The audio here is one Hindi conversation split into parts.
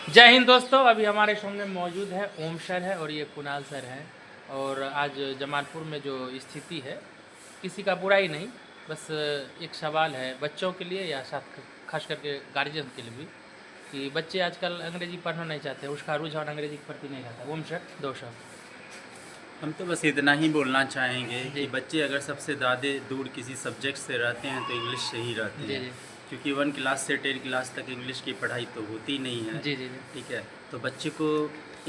जय हिंद दोस्तों। अभी हमारे सामने मौजूद है ओम सर है और ये कुणाल सर हैं। और आज जमालपुर में जो स्थिति है, किसी का बुराई नहीं, बस एक सवाल है बच्चों के लिए या साथ खास करके गार्जियन के लिए भी, कि बच्चे आजकल अंग्रेजी पढ़ना नहीं चाहते, उसका रुझान अंग्रेजी के प्रति नहीं रहता। ओम सर, दो शब्द। हम तो बस इतना ही बोलना चाहेंगे जी कि बच्चे अगर सबसे ज़्यादा दूर किसी सब्जेक्ट से रहते हैं तो इंग्लिश से ही रहते जी हैं। जी क्योंकि 1 क्लास से 10 क्लास तक इंग्लिश की पढ़ाई तो होती नहीं है। जी जी जी ठीक है, तो बच्चे को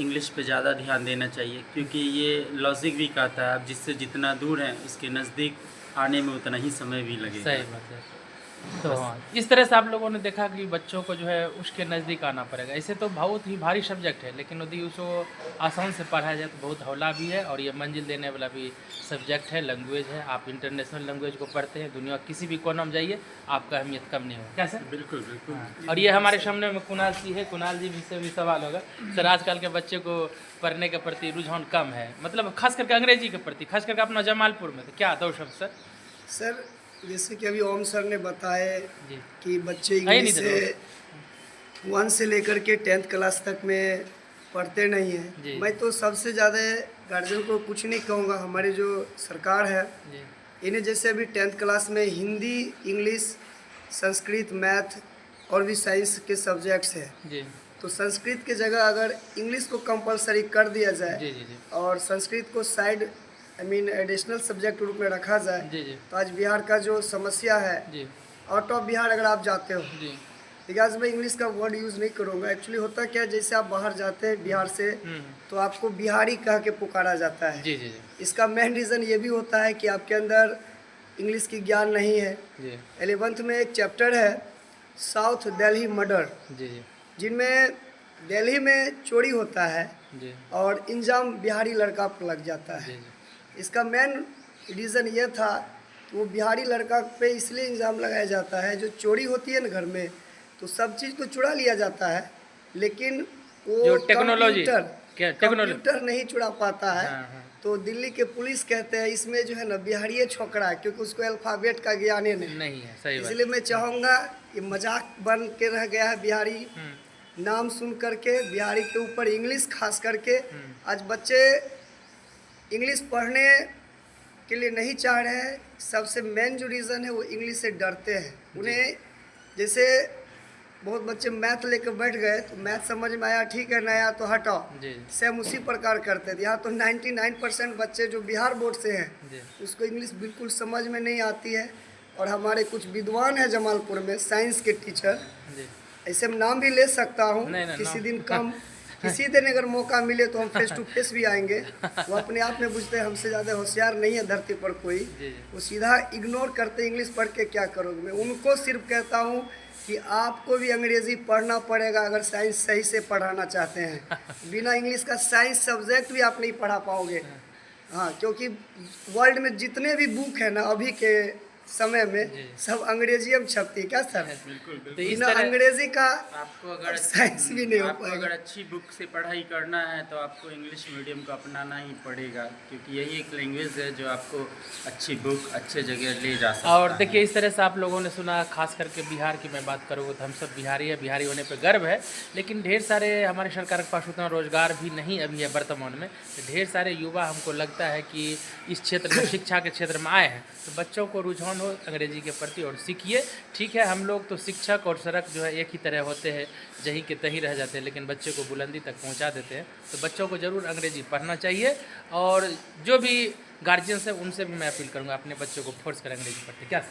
इंग्लिश पे ज़्यादा ध्यान देना चाहिए, क्योंकि ये लॉजिक भी कहता है आप जिससे जितना दूर हैं उसके नज़दीक आने में उतना ही समय भी लगेगा। सही बात है। तो बस हाँ, इस तरह से आप लोगों ने देखा कि बच्चों को जो है उसके नज़दीक आना पड़ेगा। इसे तो बहुत ही भारी सब्जेक्ट है, लेकिन यदि उसको आसान से पढ़ाया जाए तो बहुत हौला भी है और ये मंजिल देने वाला भी सब्जेक्ट है, लैंग्वेज है। आप इंटरनेशनल लैंग्वेज को पढ़ते हैं, दुनिया किसी भी कोने में जाइए, आपका अहमियत कम नहीं होगा। क्या सर? बिल्कुल बिल्कुल। हाँ। और ये हमारे सामने में कुणाल जी है। कुणाल जी भी से भी सवाल होगा सर, आजकल के बच्चे को पढ़ने के प्रति रुझान कम है, मतलब खास करके अंग्रेजी के प्रति, खास करके अपना जमालपुर में, तो क्या दो शब्द सर? सर, जैसे कि अभी ओम सर ने बताया जी, कि बच्चे है ही नहीं इंग्लिश तो से 1 से लेकर के 10th क्लास तक में पढ़ते नहीं जी हैं। मैं तो सबसे ज़्यादा गार्जियन को कुछ नहीं कहूँगा, हमारी जो सरकार है जी इन्हें जैसे अभी 10th क्लास में हिंदी, इंग्लिश, संस्कृत, मैथ और भी साइंस के सब्जेक्ट्स हैं, जी तो संस्कृत की जगह अगर इंग्लिश को कंपलसरी कर दिया जाए जी जी जी और संस्कृत को साइड एडिशनल सब्जेक्ट रूप में रखा जाए, जी जी तो आज बिहार का जो समस्या है, जी आउट ऑफ बिहार अगर आप जाते हो, जी ठीक है, आज मैं इंग्लिश का वर्ड यूज़ नहीं करूँगा। एक्चुअली होता क्या है, जैसे आप बाहर जाते हैं बिहार से हम्म, तो आपको बिहारी कह के पुकारा जाता है। जी जी जी इसका मेन रीज़न ये भी होता है कि आपके अंदर इंग्लिश की ज्ञान नहीं है। जी 11th में एक चैप्टर है साउथ दिल्ली मर्डर, जी जी जिनमें दिल्ली में चोरी होता है जी और इंजाम बिहारी लड़का पर लग जाता जी है। जी इसका मेन रीज़न ये था कि वो बिहारी लड़का पे इसलिए इल्ज़ाम लगाया जाता है, जो चोरी होती है ना घर में, तो सब चीज़ तो चुरा लिया जाता है, लेकिन जो वो टेक्नोलॉजी, कंप्यूटर क्या टेक्नोलॉजी? कंप्यूटर नहीं चुरा पाता है। हाँ हाँ, तो दिल्ली के पुलिस कहते हैं इसमें जो है ना बिहारी छोकरा है, क्योंकि उसको अल्फ़ाबेट का ज्ञान ही नहीं। नहीं है, सही बात। इसलिए मैं चाहूँगा, ये मजाक बन के रह गया है बिहारी नाम सुन करके, बिहारी के ऊपर इंग्लिश खास करके। आज बच्चे इंग्लिश पढ़ने के लिए नहीं चाह रहे हैं। सबसे मेन जो रीज़न है वो इंग्लिश से डरते हैं। उन्हें जैसे बहुत बच्चे मैथ लेकर बैठ गए तो मैथ समझ में आया, ठीक है, नया तो हटाओ, जी सेम उसी प्रकार करते थे। यहाँ तो 99% बच्चे जो बिहार बोर्ड से हैं जी उसको इंग्लिश बिल्कुल समझ में नहीं आती है। और हमारे कुछ विद्वान हैं जमालपुर में, साइंस के टीचर, जी ऐसे में नाम भी ले सकता हूँ, नहीं ना किसी नो दिन कम किसी दिन अगर मौका मिले तो हम फेस टू फेस भी आएंगे। वो अपने आप में बुझते हैं हमसे ज़्यादा होशियार नहीं है धरती पर कोई, जी जी वो सीधा इग्नोर करते इंग्लिश पढ़ के क्या करोगे। मैं उनको सिर्फ कहता हूँ कि आपको भी अंग्रेज़ी पढ़ना पड़ेगा अगर साइंस सही से पढ़ाना चाहते हैं। बिना इंग्लिश का साइंस सब्जेक्ट भी आप नहीं पढ़ा पाओगे। हाँ, क्योंकि वर्ल्ड में जितने भी बुक है ना अभी के समय में, जी। सब अंग्रेजी में छपती है। क्या सर? बिल्कुल तो बिल्कुल। इस बिना तरह अंग्रेजी का आपको अगर साइंस भी नहीं हो आपको पाएगा। अगर अच्छी बुक से पढ़ाई करना है तो आपको इंग्लिश मीडियम को अपनाना ही पड़ेगा, क्योंकि यही एक लैंग्वेज है जो आपको अच्छी बुक अच्छे जगह ले जा सकता और देखिए, है। इस तरह से आप लोगों ने सुना, खास करके बिहार की मैं बात करूँ तो हम सब बिहारी है, बिहारी होने पे गर्व है, लेकिन ढेर सारे हमारे सरकार के पास उतना रोजगार भी नहीं अभी है वर्तमान में। तो ढेर सारे युवा हमको लगता है कि इस क्षेत्र में, शिक्षा के क्षेत्र में आए हैं, तो बच्चों को रुझान हो अंग्रेजी के प्रति और सीखिए। ठीक है, हम लोग तो शिक्षक और सड़क जो है एक ही तरह होते हैं, जहीं के तहीं रह जाते हैं, लेकिन बच्चे को बुलंदी तक पहुंचा देते हैं। तो बच्चों को ज़रूर अंग्रेजी पढ़ना चाहिए। और जो भी गार्जियंस है उनसे भी मैं अपील करूंगा अपने बच्चों को फोर्स कर अंग्रेजी पढ़ते। क्या?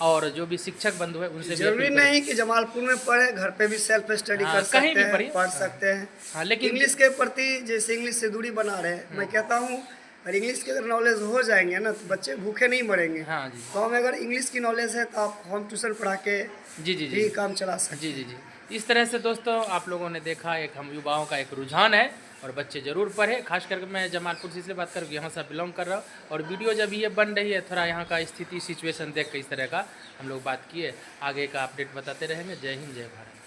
और जो भी शिक्षक बंधु है उनसे भी जरूरी अपील करें। नहीं कि जमालपुर में पढ़े, घर पे भी सेल्फ स्टडी हाँ, कर कहीं सकते भी हैं, पढ़िए। पढ़ हाँ। सकते हैं। हाँ, लेकिन इंग्लिश के प्रति जैसे इंग्लिश से दूरी बना रहे हैं, मैं कहता हूँ अगर इंग्लिश के अगर नॉलेज हो जाएंगे ना तो बच्चे भूखे नहीं मरेंगे। हाँ जी गाँव में अगर इंग्लिश की नॉलेज है तो आप होम ट्यूशन पढ़ा के जी जी भी जी काम चला सकते जी जी जी। इस तरह से दोस्तों आप लोगों ने देखा, एक हम युवाओं का एक रुझान है और बच्चे ज़रूर पढ़े। खास करके मैं जमालपुर से इसलिए बात करूँ, यहाँ से बिलोंग कर रहा हूँ। और वीडियो जब ये बन रही है, थोड़ा यहाँ का स्थिति सिचुएशन देख के इस तरह का हम लोग बात किए। आगे का अपडेट बताते रहेंगे। जय हिंद, जय भारत।